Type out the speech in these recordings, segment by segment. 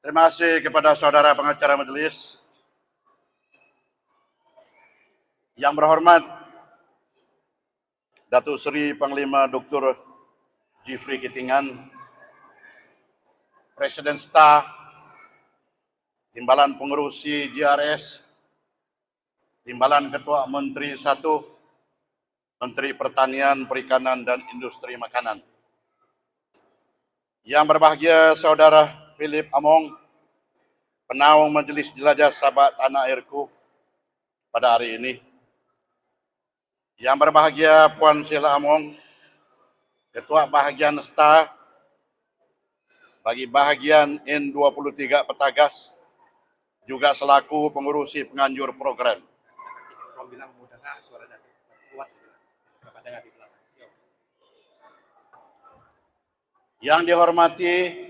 Terima kasih kepada saudara pengacara majelis. Yang berhormat Datuk Seri Panglima Dr. Jifri Kitingan, Presiden Staf, Timbalan Pengerusi GRS, Timbalan Ketua Menteri 1, Menteri Pertanian, Perikanan, dan Industri Makanan. Yang berbahagia Saudara Philip Among, Penaung Majelis Jelajah Sabak Tanah Airku pada hari ini. Yang berbahagia Puan Sheila Among, Ketua Bahagian Staf bagi bahagian N23 Petagas, juga selaku pengurusi penganjur program. Yang dihormati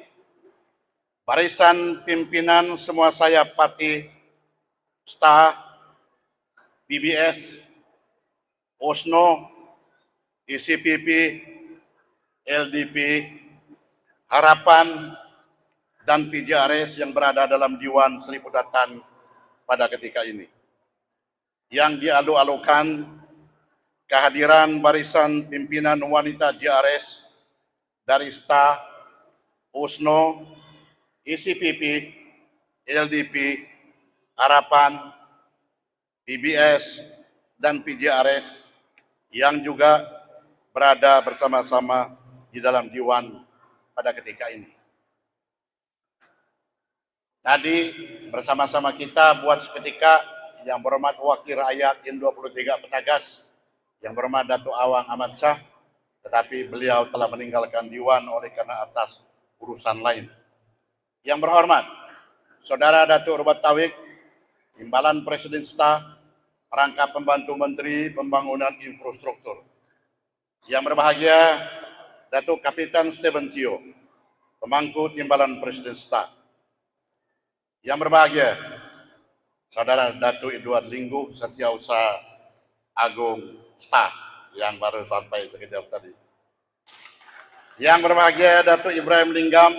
barisan pimpinan semua sayap parti, staf, BBS, OSNO, ECPP, LDP, Harapan, dan PJRS yang berada dalam Diwan Seri Pudatan pada ketika ini. Yang dialu-alukan kehadiran barisan pimpinan wanita JRS dari staf, OSNO, ECPP, LDP, Harapan, PBS, dan PJRS yang juga berada bersama-sama di dalam Diwan pada ketika ini. Tadi bersama-sama kita buat seketika yang berhormat Wakil Rakyat N23 Petagas, yang berhormat Datuk Awang Ahmad Shah, tetapi beliau telah meninggalkan Diwan oleh karena atas urusan lain. Yang berhormat Saudara Datuk Rubat Tauhid, Timbalan Presiden Staf, Rangkap Pembantu Menteri Pembangunan Infrastruktur. Yang berbahagia Datuk Kapitan Stephen Tio, Pemangku Timbalan Presiden Staf. Yang berbahagia Saudara Datuk Edward Linggu, Setiausaha Agung Staf yang baru sampai sekejap tadi. Yang berbahagia Datuk Ibrahim Linggam,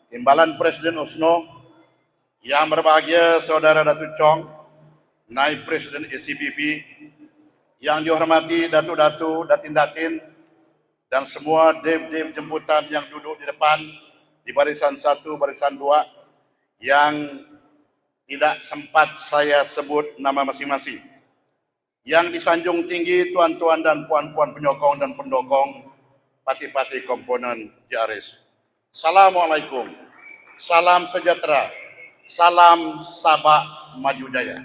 Timbalan Presiden OSNO. Yang berbahagia Saudara Datuk Chong, Naib Presiden ECPP. Yang dihormati Datuk-Datuk, Datin-Datin, dan semua dev-dev jemputan yang duduk di depan di barisan 1, barisan 2 yang tidak sempat saya sebut nama masing-masing. Yang disanjung tinggi tuan-tuan dan puan-puan penyokong dan pendukung parti-parti komponen JRS. Assalamualaikum, salam sejahtera, salam Sabak Maju Jaya.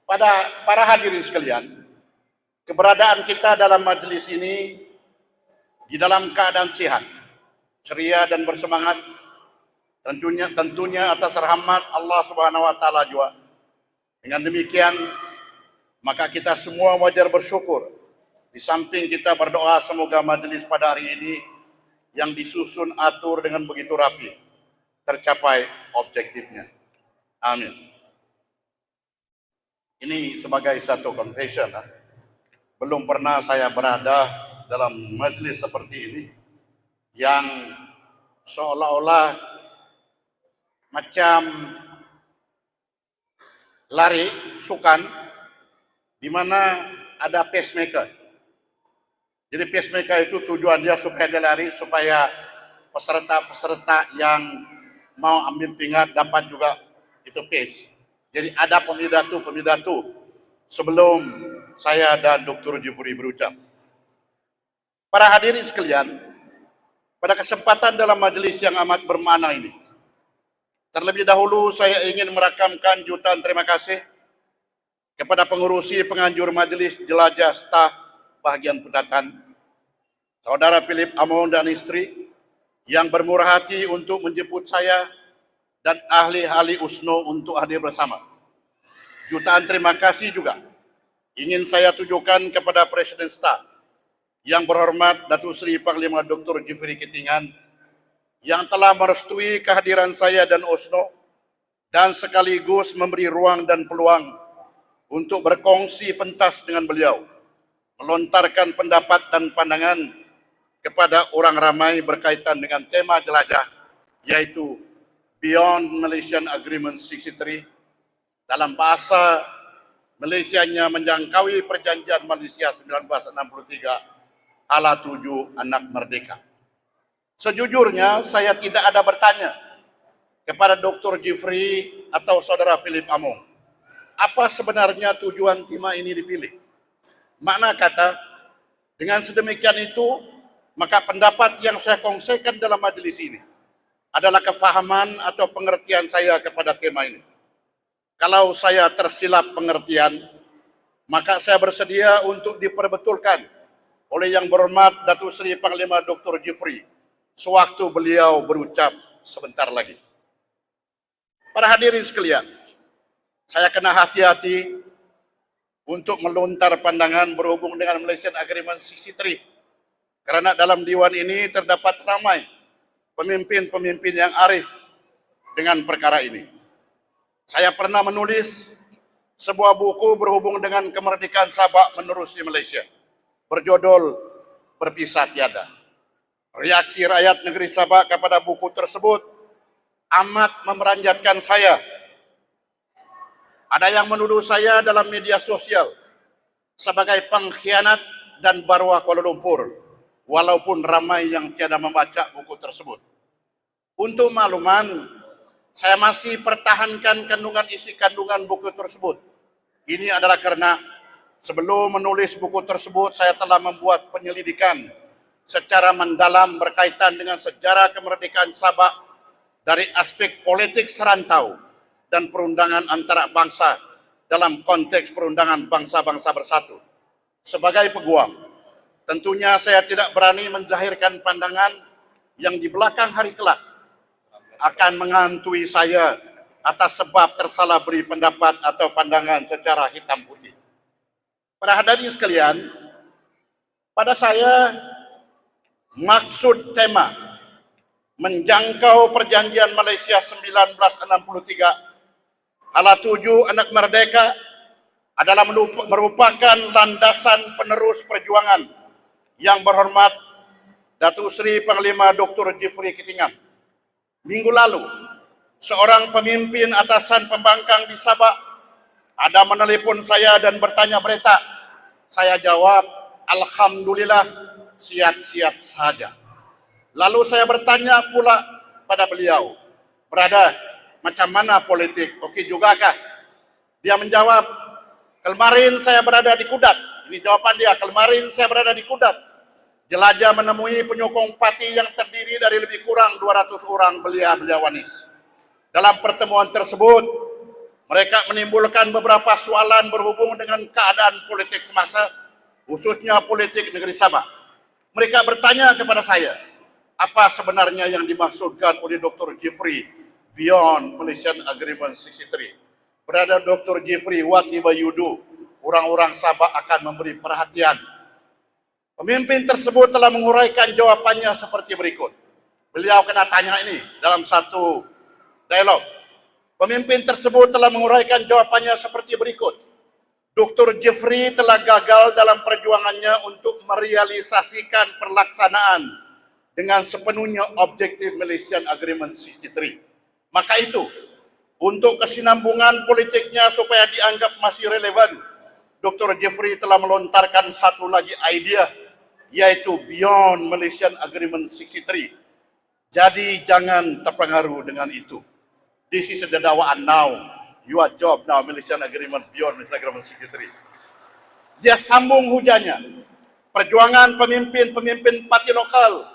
Pada para hadirin sekalian, keberadaan kita dalam majelis ini di dalam keadaan sehat, ceria dan bersemangat, tentunya atas rahmat Allah Subhanahu wa taala juga. Dengan demikian, maka kita semua wajar bersyukur. Di samping kita berdoa semoga majelis pada hari ini yang disusun atur dengan begitu rapi tercapai objektifnya. Amin. Ini sebagai satu confession. Belum pernah saya berada dalam majelis seperti ini yang seolah-olah macam lari sukan di mana ada pacemaker. Jadi pacemaker itu tujuan dia supaya dia lari, supaya peserta-peserta yang mau ambil pingat dapat juga itu pace. Jadi ada pemidatu sebelum saya dan Dr. Jifri berucap. Para hadirin sekalian, pada kesempatan dalam majelis yang amat bermakna ini, terlebih dahulu saya ingin merakamkan jutaan terima kasih kepada pengurusi penganjur majelis jelajah staf bahagian Pudatan, Saudara Philip Among dan istri yang bermurah hati untuk menjemput saya dan ahli-ahli USNO untuk hadir bersama. Jutaan terima kasih juga ingin saya tujukan kepada Presiden Staf yang berhormat Datuk Seri Panglima Dr. Jifri Kitingan yang telah merestui kehadiran saya dan OSNO dan sekaligus memberi ruang dan peluang untuk berkongsi pentas dengan beliau, melontarkan pendapat dan pandangan kepada orang ramai berkaitan dengan tema jelajah, yaitu Beyond Malaysian Agreement 63, dalam bahasa Malaysianya menjangkaui perjanjian Malaysia 1963 ala 7 Anak Merdeka. Sejujurnya saya tidak ada bertanya kepada Dr. Jeffrey atau Saudara Philip Among, apa sebenarnya tujuan timah ini dipilih? Makna kata, dengan sedemikian itu, maka pendapat yang saya kongsikan dalam majelis ini adalah kefahaman atau pengertian saya kepada tema ini. Kalau saya tersilap pengertian, maka saya bersedia untuk diperbetulkan oleh Yang Berhormat Datuk Seri Panglima Dr. Jeffrey sewaktu beliau berucap sebentar lagi. Para hadirin sekalian, saya kena hati-hati untuk melontar pandangan berhubung dengan Malaysian Agreement 63 karena dalam diwan ini terdapat ramai pemimpin-pemimpin yang arif dengan perkara ini. Saya pernah menulis sebuah buku berhubung dengan kemerdekaan Sabah menerusi Malaysia, berjudul Berpisah Tiada. Reaksi rakyat negeri Sabah kepada buku tersebut amat memeranjatkan saya. Ada yang menuduh saya dalam media sosial sebagai pengkhianat dan barwa Kuala Lumpur, walaupun ramai yang tiada membaca buku tersebut. Untuk makluman, saya masih pertahankan isi kandungan buku tersebut. Ini adalah karena sebelum menulis buku tersebut, saya telah membuat penyelidikan secara mendalam berkaitan dengan sejarah kemerdekaan Sabah dari aspek politik serantau dan perundangan antara bangsa dalam konteks perundangan bangsa-bangsa bersatu. Sebagai peguam, tentunya saya tidak berani menzahirkan pandangan yang di belakang hari kelak akan menghantui saya atas sebab tersalah beri pendapat atau pandangan secara hitam putih. Para hadirin sekalian, pada saya maksud tema menjangkau perjanjian Malaysia 1963 ala 7 Anak Merdeka adalah merupakan landasan penerus perjuangan Yang Berhormat Datuk Seri Panglima Dr. Jeffrey Kitingan. Minggu lalu, seorang pemimpin atasan pembangkang di Sabah ada menelpon saya dan bertanya berita. Saya jawab, Alhamdulillah, sihat-sihat saja. Lalu saya bertanya pula pada beliau, "Berada, macam mana politik? Okey jugakah?" Dia menjawab, "Kemarin saya berada di Kudat." Ini jawaban dia, "Kemarin saya berada di Kudat. Jelajah menemui penyokong parti yang terdiri dari lebih kurang 200 orang belia-belia wanis. Dalam pertemuan tersebut, mereka menimbulkan beberapa soalan berhubung dengan keadaan politik semasa, khususnya politik negeri Sabah. Mereka bertanya kepada saya, apa sebenarnya yang dimaksudkan oleh Dr. Jeffrey beyond Malaysian Agreement 63? Berada Dr. Jeffrey, what will you do? Orang-orang Sabah akan memberi perhatian." Pemimpin tersebut telah menguraikan jawapannya seperti berikut. Beliau kena tanya ini dalam satu dialog. Pemimpin tersebut telah menguraikan jawapannya seperti berikut. Dr. Jeffrey telah gagal dalam perjuangannya untuk merealisasikan pelaksanaan dengan sepenuhnya objektif Malaysian Agreement 63. Maka itu, untuk kesinambungan politiknya supaya dianggap masih relevan, Dr. Jeffrey telah melontarkan satu lagi idea, yaitu beyond Malaysian Agreement 63. Jadi jangan terpengaruh dengan itu. This is the dakwaan now. Your job now, Malaysian Agreement beyond Malaysian Agreement 63. Dia sambung hujannya. Perjuangan pemimpin-pemimpin parti lokal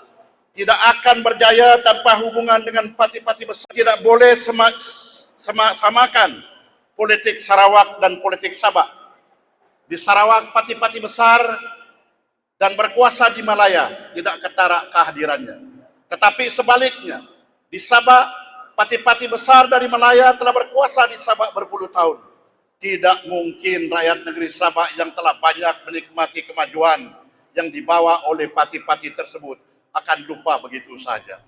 tidak akan berjaya tanpa hubungan dengan parti-parti besar. Tidak boleh samakan politik Sarawak dan politik Sabah. Di Sarawak, parti-parti besar dan berkuasa di Malaya tidak ketara kehadirannya. Tetapi sebaliknya, di Sabah, parti-parti besar dari Malaya telah berkuasa di Sabah berpuluh tahun. Tidak mungkin rakyat negeri Sabah yang telah banyak menikmati kemajuan yang dibawa oleh parti-parti tersebut akan lupa begitu saja.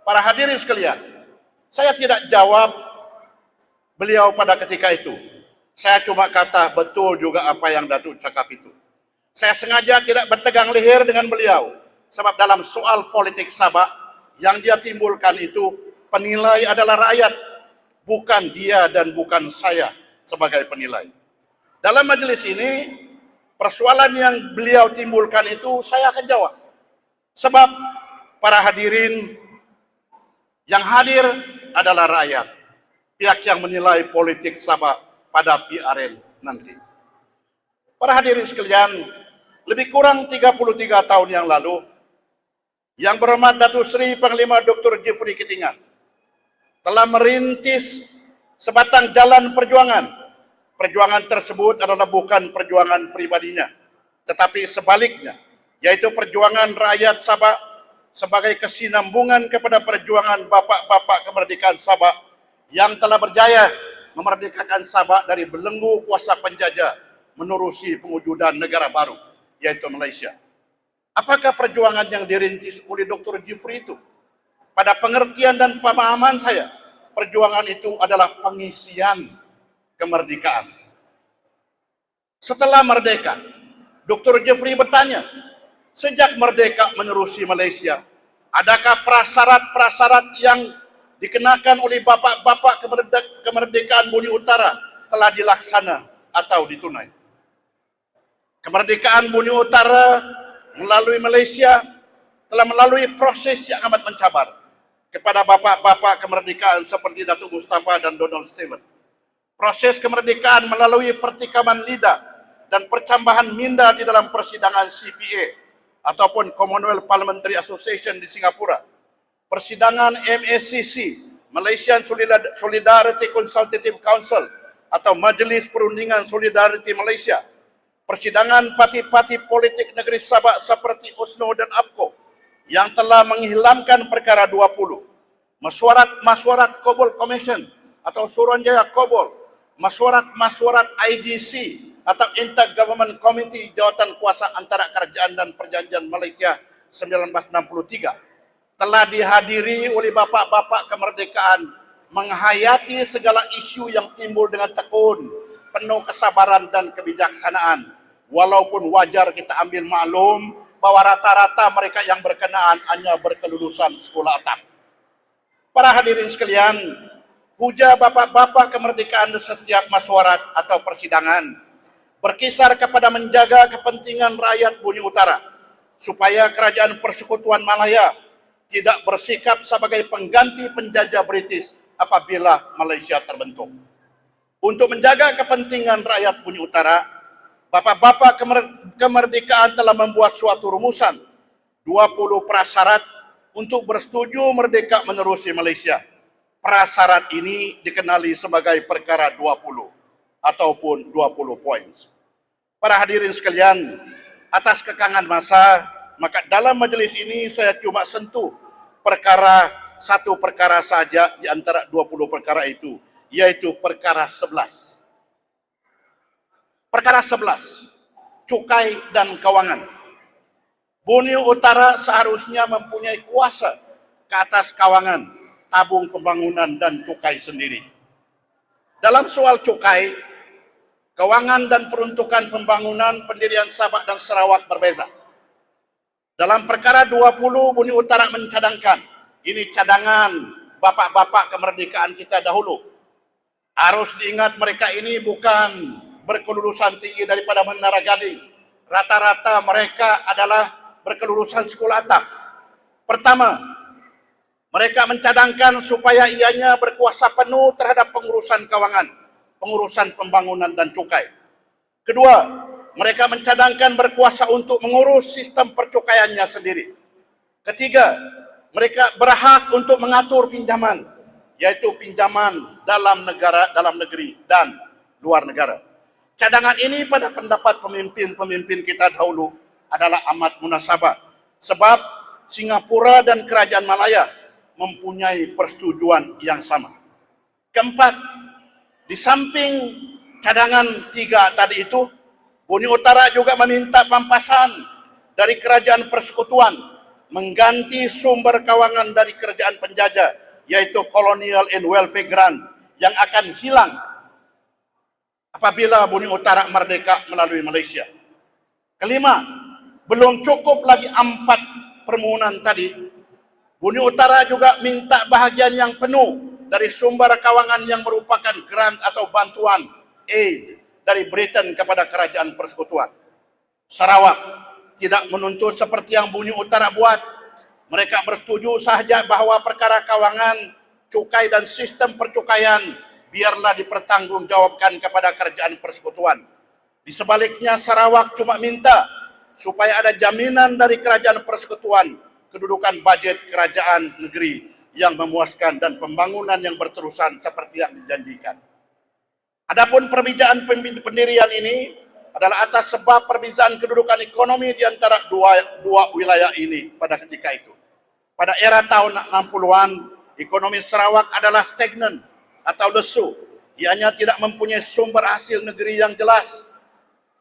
Para hadirin sekalian, saya tidak jawab beliau pada ketika itu. Saya cuma kata betul juga apa yang Datuk cakap itu. Saya sengaja tidak bertegang leher dengan beliau sebab dalam soal politik Sabah yang dia timbulkan itu Penilai adalah rakyat, bukan dia dan bukan saya sebagai penilai. Dalam majelis ini, persoalan yang beliau timbulkan itu saya akan jawab. Sebab para hadirin yang hadir adalah rakyat, pihak yang menilai politik Sabah pada PRN nanti. Para hadirin sekalian, lebih kurang 33 tahun yang lalu, Yang Berhormat Datuk Seri Panglima Dr. Jeffrey Kitingan telah merintis sebatang jalan perjuangan. Perjuangan tersebut adalah bukan perjuangan pribadinya, tetapi sebaliknya, yaitu perjuangan rakyat Sabah sebagai kesinambungan kepada perjuangan bapak-bapak kemerdekaan Sabah yang telah berjaya memerdekakan Sabah dari belenggu kuasa penjajah menerusi pewujudan negara baru, yaitu Malaysia. Apakah perjuangan yang dirintis oleh Dr. Jeffrey itu? Pada pengertian dan pemahaman saya, perjuangan itu adalah pengisian kemerdekaan. Setelah merdeka, Dr. Jeffrey bertanya, sejak merdeka menerusi Malaysia, adakah prasyarat-prasyarat yang dikenakan oleh bapak-bapak kemerdekaan Bumi Utara telah dilaksana atau ditunai? Kemerdekaan Bumi Utara melalui Malaysia telah melalui proses yang amat mencabar kepada bapak-bapak kemerdekaan seperti Datuk Mustafa dan Donald Stewart. Proses kemerdekaan melalui pertikaman lidah dan percambahan minda di dalam persidangan CPA ataupun Commonwealth Parliamentary Association di Singapura. Persidangan MSCC, Malaysian Solidarity Consultative Council atau Majlis Perundingan Solidariti Malaysia. Persidangan parti-parti politik negeri Sabah seperti USNO dan APCO yang telah menghilangkan perkara 20. Masyuarat Kobol Commission atau Suruhanjaya Kobol, masyuarat IGC atau Inter-Government Committee Jawatan Kuasa Antara Kerajaan dan Perjanjian Malaysia 1963 telah dihadiri oleh bapak-bapak kemerdekaan, menghayati segala isu yang timbul dengan tekun, penuh kesabaran dan kebijaksanaan. Walaupun wajar kita ambil maklum bahwa rata-rata mereka yang berkenaan hanya berkelulusan sekolah atap. Para hadirin sekalian, puja bapak-bapak kemerdekaan di setiap masyuarat atau persidangan berkisar kepada menjaga kepentingan rakyat Bumi Utara supaya Kerajaan Persekutuan Malaya tidak bersikap sebagai pengganti penjajah British apabila Malaysia terbentuk. Untuk menjaga kepentingan rakyat Bumi Utara, bapak-bapak kemerdekaan telah membuat suatu rumusan 20 prasyarat untuk bersetuju merdeka menerusi Malaysia. Prasyarat ini dikenali sebagai perkara 20 ataupun 20 points. Para hadirin sekalian, atas kekangan masa, maka dalam majelis ini saya cuma sentuh satu perkara saja di antara 20 perkara itu, yaitu perkara 11. Perkara 11, cukai dan kewangan. Bumi Utara seharusnya mempunyai kuasa ke atas kawangan, tabung pembangunan dan cukai sendiri. Dalam soal cukai, kewangan dan peruntukan pembangunan pendirian Sabah dan Sarawak berbeza. Dalam perkara 20, Bumi Utara mencadangkan, ini cadangan bapak-bapak kemerdekaan kita dahulu. Harus diingat mereka ini bukan berkelulusan tinggi daripada Menara Gading. Rata-rata mereka adalah berkelulusan sekolah atap. Pertama, mereka mencadangkan supaya ianya berkuasa penuh terhadap pengurusan kawangan, pengurusan pembangunan dan cukai. Kedua, mereka mencadangkan berkuasa untuk mengurus sistem percukaiannya sendiri. Ketiga, mereka berhak untuk mengatur pinjaman, yaitu pinjaman dalam negeri dan luar negara. Cadangan ini pada pendapat pemimpin-pemimpin kita dahulu adalah amat munasabah. Sebab Singapura dan Kerajaan Malaya mempunyai persetujuan yang sama. Keempat, di samping cadangan 3 tadi itu, Bumi Utara juga meminta pampasan dari Kerajaan Persekutuan mengganti sumber kawangan dari kerajaan penjajah, yaitu Colonial and Welfare Grant yang akan hilang apabila Bumi Utara merdeka melalui Malaysia. Kelima, belum cukup lagi 4 permohonan tadi. Bumi Utara juga minta bahagian yang penuh dari sumber kawangan yang merupakan grant atau bantuan aid dari Britain kepada kerajaan persekutuan. Sarawak tidak menuntut seperti yang Bumi Utara buat. Mereka bersetuju sahaja bahawa perkara kawangan, cukai dan sistem percukaian biarlah dipertanggungjawabkan kepada kerajaan persekutuan. Di sebaliknya, Sarawak cuma minta supaya ada jaminan dari kerajaan persekutuan kedudukan bajet kerajaan negeri yang memuaskan dan pembangunan yang berterusan seperti yang dijanjikan. Adapun perbezaan pendirian ini adalah atas sebab perbezaan kedudukan ekonomi di antara dua wilayah ini pada ketika itu. Pada era tahun 60-an, ekonomi Sarawak adalah stagnan atau lesu. Ianya tidak mempunyai sumber hasil negeri yang jelas.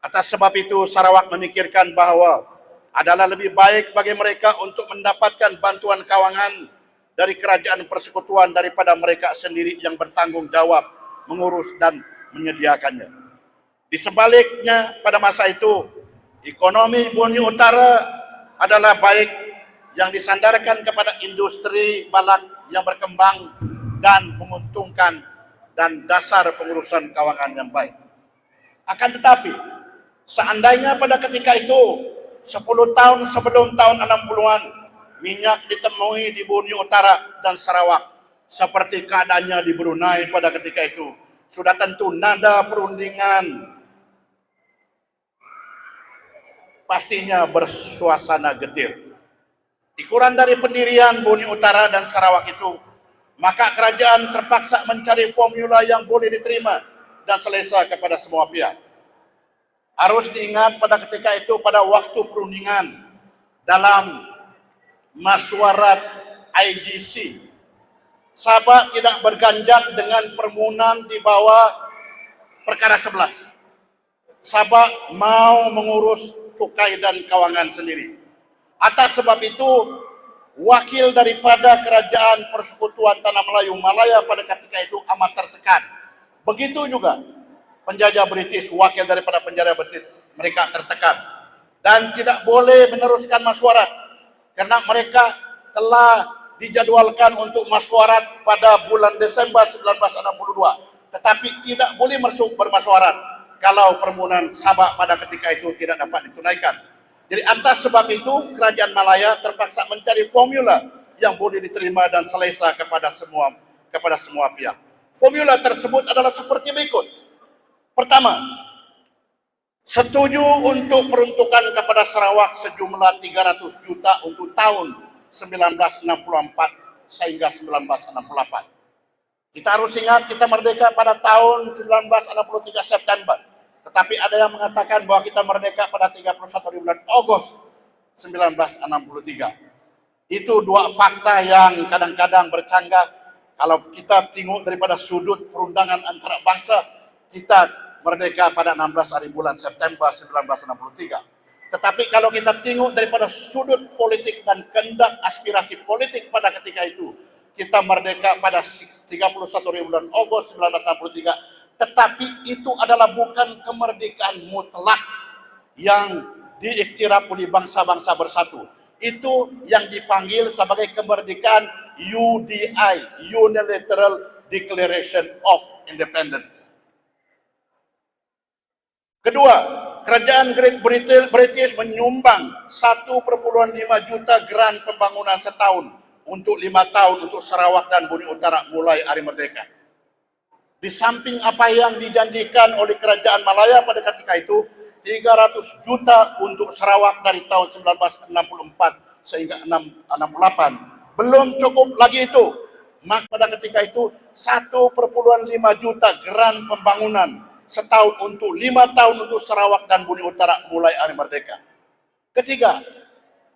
Atas sebab itu, Sarawak memikirkan bahawa adalah lebih baik bagi mereka untuk mendapatkan bantuan kawangan dari kerajaan persekutuan daripada mereka sendiri yang bertanggung jawab mengurus dan menyediakannya. Di sebaliknya, pada masa itu, ekonomi Bumi Utara adalah baik yang disandarkan kepada industri balak yang berkembang dan menguntungkan dan dasar pengurusan kawangan yang baik. Akan tetapi, seandainya pada ketika itu 10 tahun sebelum tahun 60-an, minyak ditemui di Bumi Utara dan Sarawak seperti keadaannya di Brunei pada ketika itu, sudah tentu nada perundingan pastinya bersuasana getir. Ikuran dari pendirian Bumi Utara dan Sarawak itu, maka kerajaan terpaksa mencari formula yang boleh diterima dan selesa kepada semua pihak. Harus diingat pada ketika itu, pada waktu perundingan dalam mesyuarat IGC, Sabah tidak berganjak dengan permohonan di bawah perkara 11. Sabah mau mengurus cukai dan kawangan sendiri. Atas sebab itu, wakil daripada kerajaan persekutuan Tanah Melayu Malaya pada ketika itu amat tertekan. Begitu juga penjajah British, wakil daripada penjajah British, mereka tertekan dan tidak boleh meneruskan mesyuarat karena mereka telah dijadwalkan untuk mesyuarat pada bulan Desember 1962, tetapi tidak boleh bermesyuarat kalau permohonan Sabah pada ketika itu tidak dapat ditunaikan. Jadi atas sebab itu, kerajaan Malaya terpaksa mencari formula yang boleh diterima dan selesa kepada semua pihak. Formula tersebut adalah seperti berikut. Pertama, setuju untuk peruntukan kepada Sarawak sejumlah 300 juta untuk tahun 1964 sehingga 1968. Kita harus ingat kita merdeka pada tahun 1963 September. Tetapi ada yang mengatakan bahwa kita merdeka pada 31 bulan Agustus 1963. Itu dua fakta yang kadang-kadang bercanggah. Kalau kita tengok daripada sudut perundangan antara bangsa, kita merdeka pada 16 hari bulan September 1963. Tetapi kalau kita tengok daripada sudut politik dan kehendak aspirasi politik pada ketika itu, kita merdeka pada 31 bulan Agustus 1963. Tetapi itu adalah bukan kemerdekaan mutlak yang diiktiraf oleh bangsa-bangsa bersatu. Itu yang dipanggil sebagai kemerdekaan UDI, Unilateral Declaration of Independence. Kedua, kerajaan Great British menyumbang 1,5 juta grant pembangunan setahun untuk 5 tahun untuk Sarawak dan Bumi Utara mulai hari merdeka. Di samping apa yang dijanjikan oleh kerajaan Malaya pada ketika itu, 300 juta untuk Sarawak dari tahun 1964 sehingga 1968. Belum cukup lagi itu. Maka pada ketika itu 1,5 juta grant pembangunan setahun untuk 5 tahun untuk Sarawak dan Bumi Utara mulai hari merdeka. Ketiga,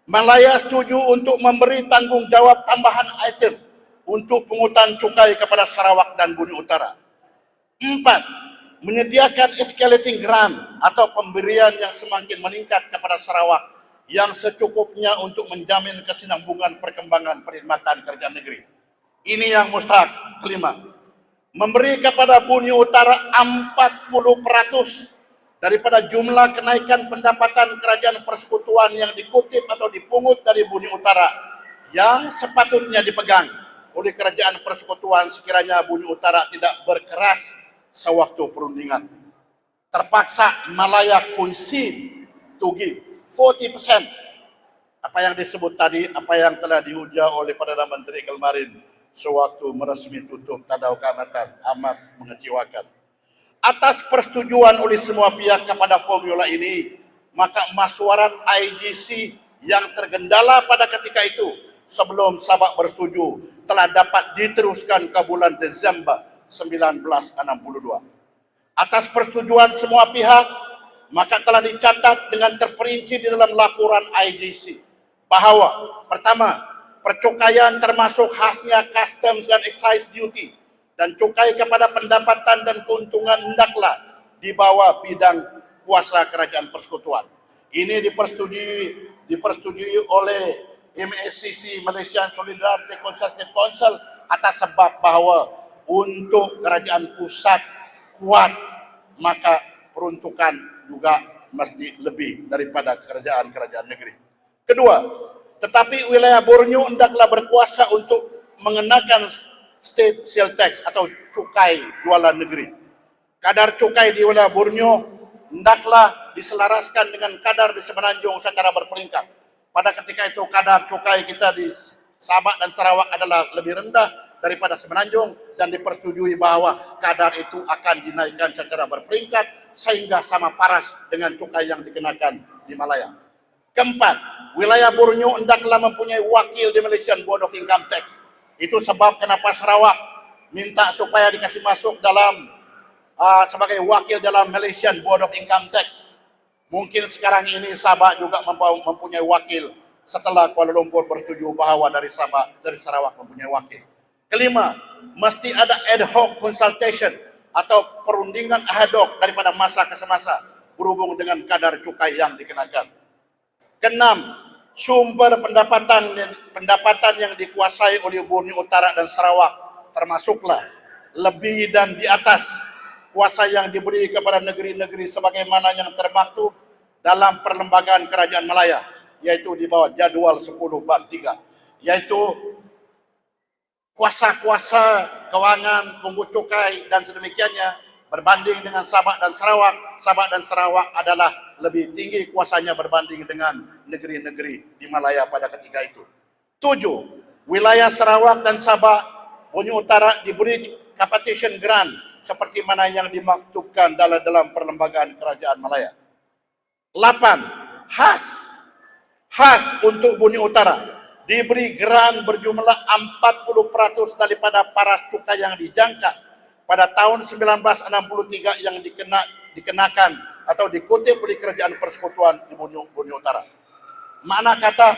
Malaya setuju untuk memberi tanggung jawab tambahan item untuk pungutan cukai kepada Sarawak dan Bumi Utara. 4. Menyediakan escalating grant atau pemberian yang semakin meningkat kepada Sarawak yang secukupnya untuk menjamin kesinambungan perkembangan perkhidmatan kerajaan negeri. Ini yang mustahak. Kelima, memberi kepada Bumi Utara 40% daripada jumlah kenaikan pendapatan kerajaan persekutuan yang dikutip atau dipungut dari Bumi Utara yang sepatutnya dipegang oleh kerajaan persekutuan sekiranya Bumi Utara tidak berkeras sewaktu perundingan. Terpaksa Malaya concede to give 40%. Apa yang disebut tadi, apa yang telah dihujah oleh Perdana Menteri kemarin sewaktu meresmi tutup Tadau Keamatan, amat mengecewakan. Atas persetujuan oleh semua pihak kepada formula ini, maka masyarakat IGC yang tergendala pada ketika itu sebelum Sabah bersetuju telah dapat diteruskan ke bulan Desember 1962. Atas persetujuan semua pihak, maka telah dicatat dengan terperinci di dalam laporan IGC bahawa pertama, percukaian termasuk khasnya customs dan excise duty dan cukai kepada pendapatan dan keuntungan hendaklah di bawah bidang kuasa kerajaan persekutuan. Ini dipersetujui oleh MSCC, Malaysian Solidarity Consultative Council, atas sebab bahawa untuk kerajaan pusat kuat, maka peruntukan juga mesti lebih daripada kerajaan-kerajaan negeri. Kedua, tetapi wilayah Borneo hendaklah berkuasa untuk mengenakan state sale tax atau cukai jualan negeri. Kadar cukai di wilayah Borneo hendaklah diselaraskan dengan kadar di Semenanjung secara berperingkat. Pada ketika itu kadar cukai kita di Sabah dan Sarawak adalah lebih rendah daripada Semenanjung dan dipersetujui bahawa kadar itu akan dinaikkan secara berperingkat sehingga sama paras dengan cukai yang dikenakan di Malaya. Keempat, wilayah Borneo hendaklah mempunyai wakil di Malaysian Board of Income Tax. Itu sebab kenapa Sarawak minta supaya dikasih masuk dalam sebagai wakil dalam Malaysian Board of Income Tax. Mungkin sekarang ini Sabah juga mempunyai wakil setelah Kuala Lumpur bersetuju bahawa dari Sarawak mempunyai wakil. Kelima, mesti ada ad hoc consultation atau perundingan ad hoc daripada masa ke semasa berhubung dengan kadar cukai yang dikenakan. Keenam, sumber pendapatan yang dikuasai oleh Borneo Utara dan Sarawak termasuklah lebih dan di atas kuasa yang diberi kepada negeri-negeri sebagaimana yang termaktub dalam Perlembagaan Kerajaan Malaya, yaitu di bawah jadual 10 bab 3, yaitu kuasa-kuasa kewangan, pungut cukai dan sedemikiannya berbanding dengan Sabah dan Sarawak. Sabah dan Sarawak adalah lebih tinggi kuasanya berbanding dengan negeri-negeri di Malaya pada ketika itu. 7. Wilayah Sarawak dan Sabah, Borneo Utara diberi compensation grant seperti mana yang dimaktubkan dalam Perlembagaan Kerajaan Malaya. 8. Khas untuk Borneo Utara diberi grant berjumlah 40% daripada paras cukai yang dijangka pada tahun 1963 yang dikenakan atau dikutip oleh kerajaan persekutuan di Borneo Utara. Makna kata,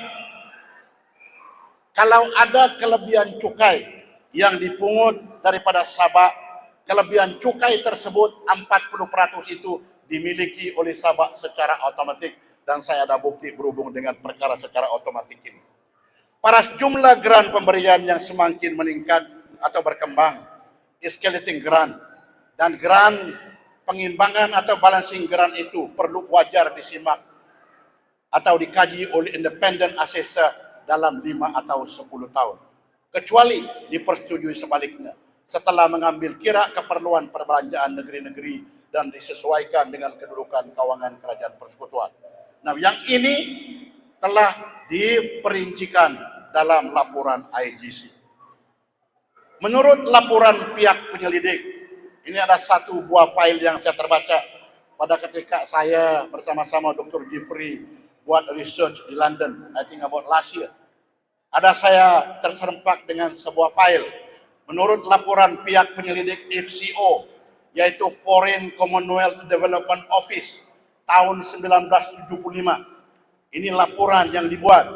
kalau ada kelebihan cukai yang dipungut daripada Sabah, kelebihan cukai tersebut 40% itu dimiliki oleh Sabah secara otomatik, dan saya ada bukti berhubung dengan perkara secara otomatik ini. Paras jumlah grant pemberian yang semakin meningkat atau berkembang, escalating grant, dan grant pengimbangan atau balancing grant itu perlu wajar disimak atau dikaji oleh independent assessor dalam 5 atau 10 tahun. Kecuali dipersetujui sebaliknya setelah mengambil kira keperluan perbelanjaan negeri-negeri dan disesuaikan dengan kedudukan kewangan kerajaan persekutuan. Nah, yang ini telah diperincikan dalam laporan IGC. Menurut laporan pihak penyelidik, ini ada satu buah file yang saya terbaca pada ketika saya bersama-sama Dr. Jeffrey buat research di London, I think about last year. Ada saya terserempak dengan sebuah file. Menurut laporan pihak penyelidik FCO, yaitu Foreign Commonwealth Development Office, tahun 1975. Ini laporan yang dibuat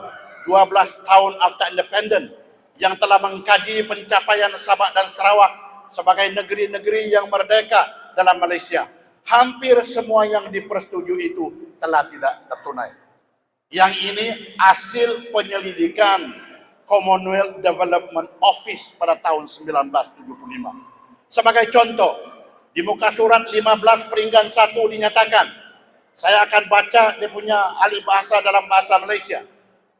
12 tahun after independence, yang telah mengkaji pencapaian Sabah dan Sarawak sebagai negeri-negeri yang merdeka dalam Malaysia. Hampir semua yang dipersetujui itu telah tidak tertunai. Yang ini hasil penyelidikan Commonwealth Development Office pada tahun 1975. Sebagai contoh, di muka surat 15 peringgan 1 dinyatakan, saya akan baca dia punya ahli bahasa dalam bahasa Malaysia.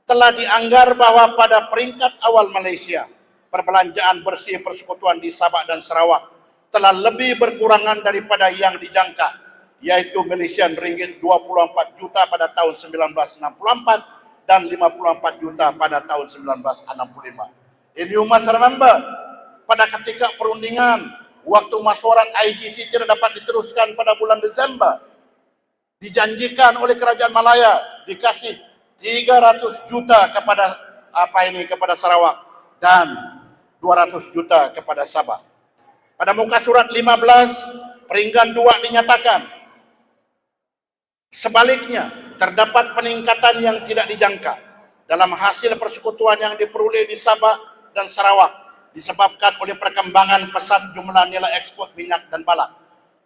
telah dianggar bahwa pada peringkat awal Malaysia, perbelanjaan bersih persekutuan di Sabah dan Sarawak telah lebih berkurangan daripada yang dijangka, yaitu Malaysian ringgit 24 juta pada tahun 1964 dan 54 juta pada tahun 1965. And you must remember, pada ketika perundingan, waktu mesyuarat IGC tidak dapat diteruskan pada bulan Desember, dijanjikan oleh Kerajaan Malaya dikasih 300 juta kepada kepada Sarawak dan 200 juta kepada Sabah. Pada muka surat 15, peringgan 2 dinyatakan sebaliknya terdapat peningkatan yang tidak dijangka dalam hasil persekutuan yang diperoleh di Sabah dan Sarawak disebabkan oleh perkembangan pesat jumlah nilai ekspor minyak dan balak.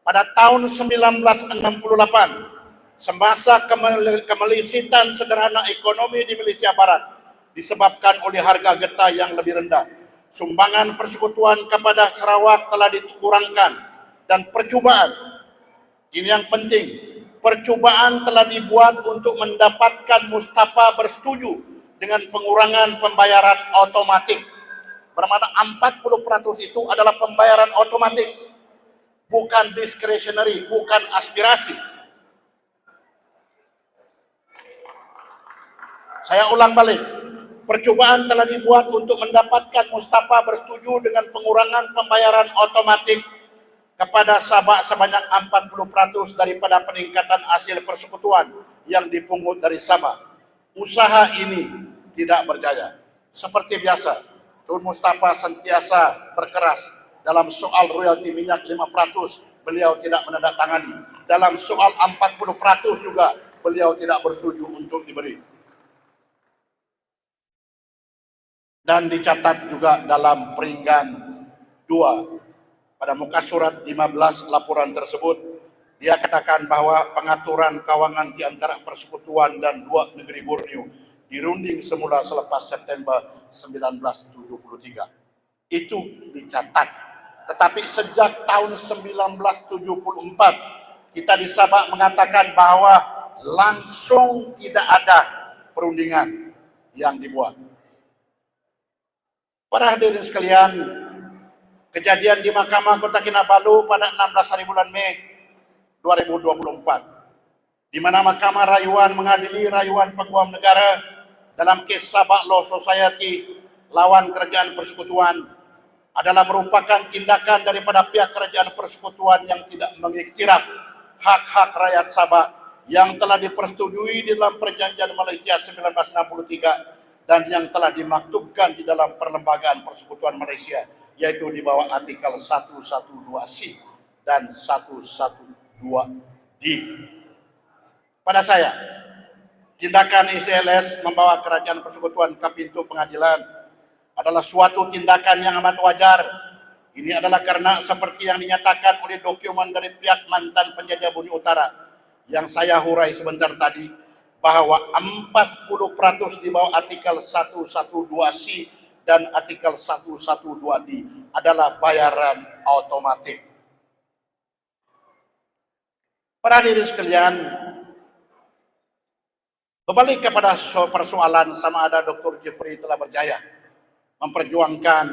Pada tahun 1968, semasa kemelisitan sederhana ekonomi di Malaysia Barat disebabkan oleh harga getah yang lebih rendah, sumbangan persekutuan kepada Sarawak telah dikurangkan dan percubaan, ini yang penting, percubaan telah dibuat untuk mendapatkan Mustafa bersetuju dengan pengurangan pembayaran otomatik. Bermakna 40% itu adalah pembayaran otomatik, bukan discretionary, bukan aspirasi. Saya ulang balik, percubaan telah dibuat untuk mendapatkan Mustafa bersetuju dengan pengurangan pembayaran otomatik kepada Sabah sebanyak 40% daripada peningkatan hasil persekutuan yang dipungut dari Sabah. Usaha ini tidak berjaya. Seperti biasa, Tun Mustafa sentiasa berkeras. Dalam soal royalti minyak 5%, beliau tidak menandatangani. Dalam soal 40% juga, beliau tidak bersetuju untuk diberi. Dan dicatat juga dalam peringgan 2 pada muka surat 15 laporan tersebut, dia katakan bahwa pengaturan kawangan di antara persekutuan dan dua negeri Borneo dirunding semula selepas September 1973. Itu dicatat. Tetapi sejak tahun 1974 kita di Sabah mengatakan bahwa langsung tidak ada perundingan yang dibuat. Para hadirin sekalian, kejadian di Mahkamah Kota Kinabalu pada 16 hari bulan Mei 2024, di mana Mahkamah Rayuan mengadili rayuan peguam negara dalam kes Sabah Law Society lawan Kerajaan Persekutuan adalah merupakan tindakan daripada pihak Kerajaan Persekutuan yang tidak mengiktiraf hak-hak rakyat Sabah yang telah dipersetujui di dalam Perjanjian Malaysia 1963 dan yang telah dimaktubkan di dalam Perlembagaan Persekutuan Malaysia, yaitu di bawah artikel 112C dan 112D. Pada saya, tindakan ICLS membawa Kerajaan Persekutuan ke pintu pengadilan adalah suatu tindakan yang amat wajar. Ini adalah karena seperti yang dinyatakan oleh dokumen dari pihak mantan penjajah Bumi Utara yang saya hurai sebentar tadi, bahwa 40% di bawah artikel 112C dan artikel 112D adalah bayaran otomatis. Para hadirin sekalian, berbalik kepada persoalan sama ada Dr. Jeffrey telah berjaya memperjuangkan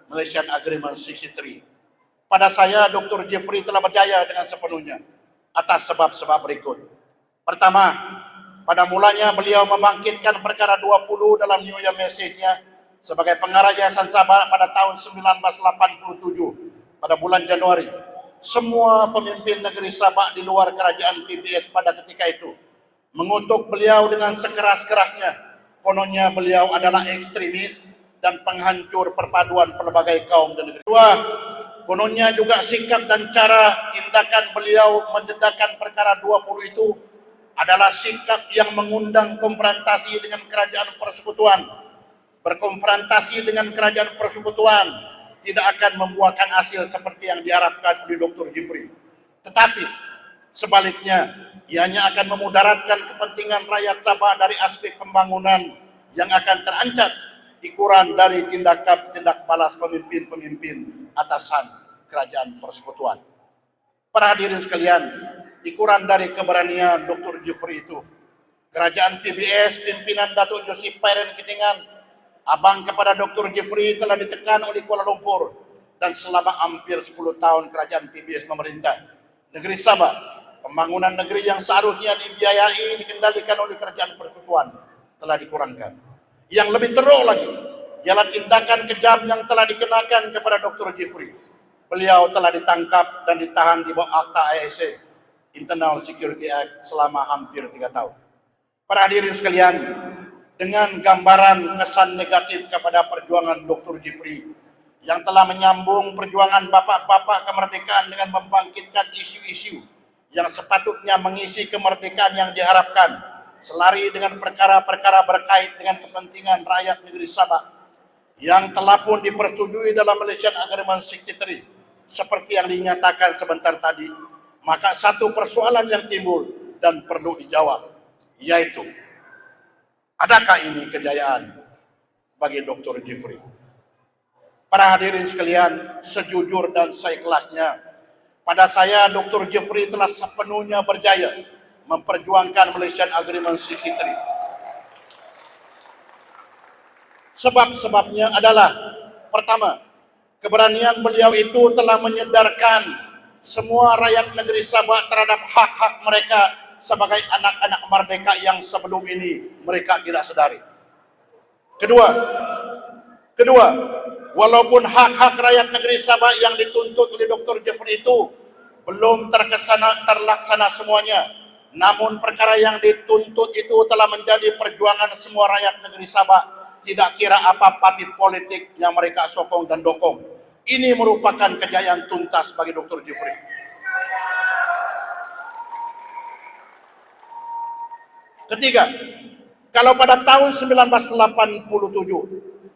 Malaysian Agreement 63. Pada saya, Dr. Jeffrey telah berjaya dengan sepenuhnya atas sebab-sebab berikut. Pertama, pada mulanya beliau membangkitkan perkara 20 dalam New Year Message-nya sebagai pengarah Yayasan Sabah pada tahun 1987 pada bulan Januari. Semua pemimpin negeri Sabah di luar kerajaan PBS pada ketika itu mengutuk beliau dengan sekeras-kerasnya. Kononnya beliau adalah ekstremis dan penghancur perpaduan pelbagai kaum dan negeri. Dua, kononnya juga sikap dan cara tindakan beliau mendedahkan perkara 20 itu adalah sikap yang mengundang konfrontasi dengan Kerajaan Persekutuan. Berkonfrontasi dengan Kerajaan Persekutuan tidak akan membuahkan hasil seperti yang diharapkan oleh Dr. Jeffrey. Tetapi sebaliknya, ianya akan memudaratkan kepentingan rakyat Sabah dari aspek pembangunan yang akan terancam ikuran dari tindak balas pemimpin-pemimpin atasan Kerajaan Persekutuan. Para hadirin sekalian, ikuran dari keberanian Dr. Jeffrey itu Kerajaan PBS, pimpinan Datuk Joseph Pairen Kitingan, abang kepada Dr. Jeffrey telah ditekan oleh Kuala Lumpur dan selama hampir 10 tahun kerajaan PBS memerintah negeri Sabah, pembangunan negeri yang seharusnya dibiayai dikendalikan oleh kerajaan persekutuan telah dikurangkan. Yang lebih teruk lagi ialah tindakan kejam yang telah dikenakan kepada Dr. Jeffrey. Beliau telah ditangkap dan ditahan di bawah Akta ISA, Internal Security Act, selama hampir 3 tahun. Para hadirin sekalian, dengan gambaran kesan negatif kepada perjuangan Dr. Jeffrey yang telah menyambung perjuangan bapak-bapak kemerdekaan dengan membangkitkan isu-isu yang sepatutnya mengisi kemerdekaan yang diharapkan, selari dengan perkara-perkara berkait dengan kepentingan rakyat negeri Sabah yang telah pun dipersetujui dalam Malaysian Agreement 63 seperti yang dinyatakan sebentar tadi, maka satu persoalan yang timbul dan perlu dijawab, yaitu adakah ini kejayaan bagi Dr. Jeffrey? Para hadirin sekalian, sejujur dan seikhlasnya, pada saya Dr. Jeffrey telah sepenuhnya berjaya memperjuangkan Malaysian Agreement 63. Sebab-sebabnya adalah, pertama, keberanian beliau itu telah menyedarkan semua rakyat negeri Sabah terhadap hak-hak mereka sebagai anak-anak merdeka yang sebelum ini mereka tidak sadari. Kedua, walaupun hak-hak rakyat negeri Sabah yang dituntut oleh Dr. Jeffrey itu belum terlaksana semuanya, namun perkara yang dituntut itu telah menjadi perjuangan semua rakyat negeri Sabah, tidak kira apa parti politik yang mereka sokong dan dukung. Ini merupakan kejayaan tuntas bagi Dr. Jeffrey. Ketiga, kalau pada tahun 1987,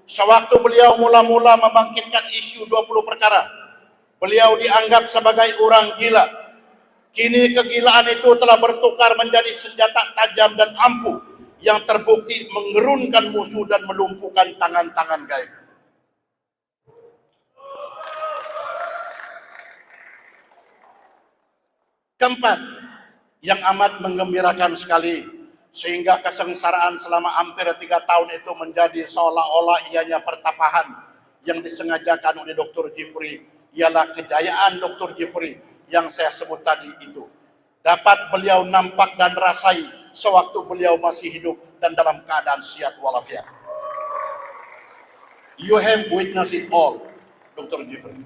sewaktu beliau mula-mula membangkitkan isu 20 perkara, beliau dianggap sebagai orang gila. Kini kegilaan itu telah bertukar menjadi senjata tajam dan ampuh yang terbukti mengerunkan musuh dan melumpuhkan tangan-tangan gaib. Keempat, yang amat menggembirakan sekali, sehingga kesengsaraan selama hampir 3 tahun itu menjadi seolah-olah ianya pertapahan yang disengajakan oleh Dr. Jeffrey, ialah kejayaan Dr. Jeffrey yang saya sebut tadi itu dapat beliau nampak dan rasai sewaktu beliau masih hidup dan dalam keadaan sihat walafiat. You have witnessed it all, Dr. Jeffrey.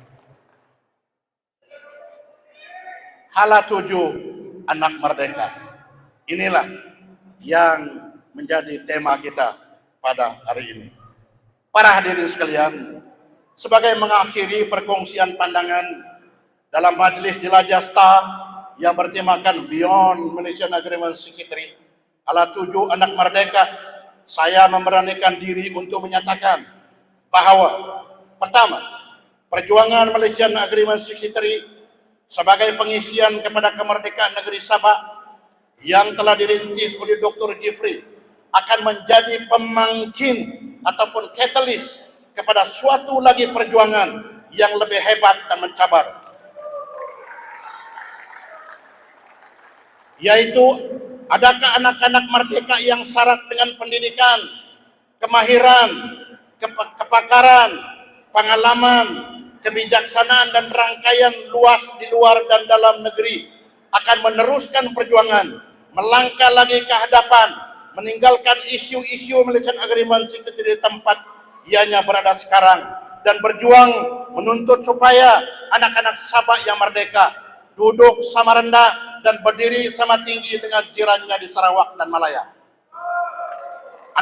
Hala 7, anak merdeka. Inilah yang menjadi tema kita pada hari ini. Para hadirin sekalian, sebagai mengakhiri perkongsian pandangan dalam majlis jelajah STAR yang bertemakan Beyond Malaysian Agreement 63, Hala 7, anak merdeka, saya memberanikan diri untuk menyatakan bahawa, pertama, perjuangan Malaysian Agreement 63 sebagai pengisian kepada kemerdekaan negeri Sabah yang telah dirintis oleh Dr. Jeffrey akan menjadi pemangkin ataupun katalis kepada suatu lagi perjuangan yang lebih hebat dan mencabar, yaitu adakah anak-anak merdeka yang syarat dengan pendidikan, kemahiran, kepakaran, pengalaman, kebijaksanaan dan rangkaian luas di luar dan dalam negeri akan meneruskan perjuangan, melangkah lagi ke hadapan, meninggalkan isu-isu Malaysian Agreement 63 di tempat ianya berada sekarang dan berjuang menuntut supaya anak-anak Sabah yang merdeka duduk sama rendah dan berdiri sama tinggi dengan jirannya di Sarawak dan Malaya.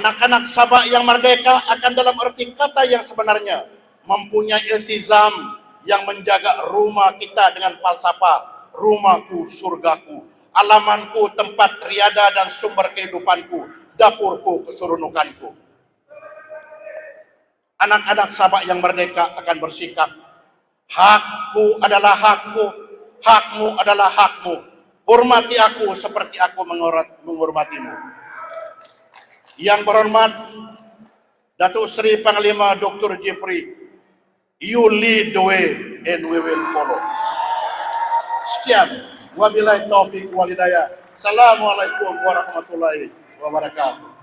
Anak-anak Sabah yang merdeka akan dalam arti kata yang sebenarnya mempunyai iltizam yang menjaga rumah kita dengan falsafah rumahku surgaku, alamanku tempat riada dan sumber kehidupanku, dapurku keseronokanku. Anak-anak Sabah yang merdeka akan bersikap, hakku adalah hakku, hakmu adalah hakmu, hormati aku seperti aku menghormatimu. Yang berhormat Datuk Seri Panglima Dr. Jeffrey, you lead the way and we will follow. Sekian, wabillahi taufik wal hidayah. Assalamualaikum warahmatullahi wabarakatuh. wabarakatuh.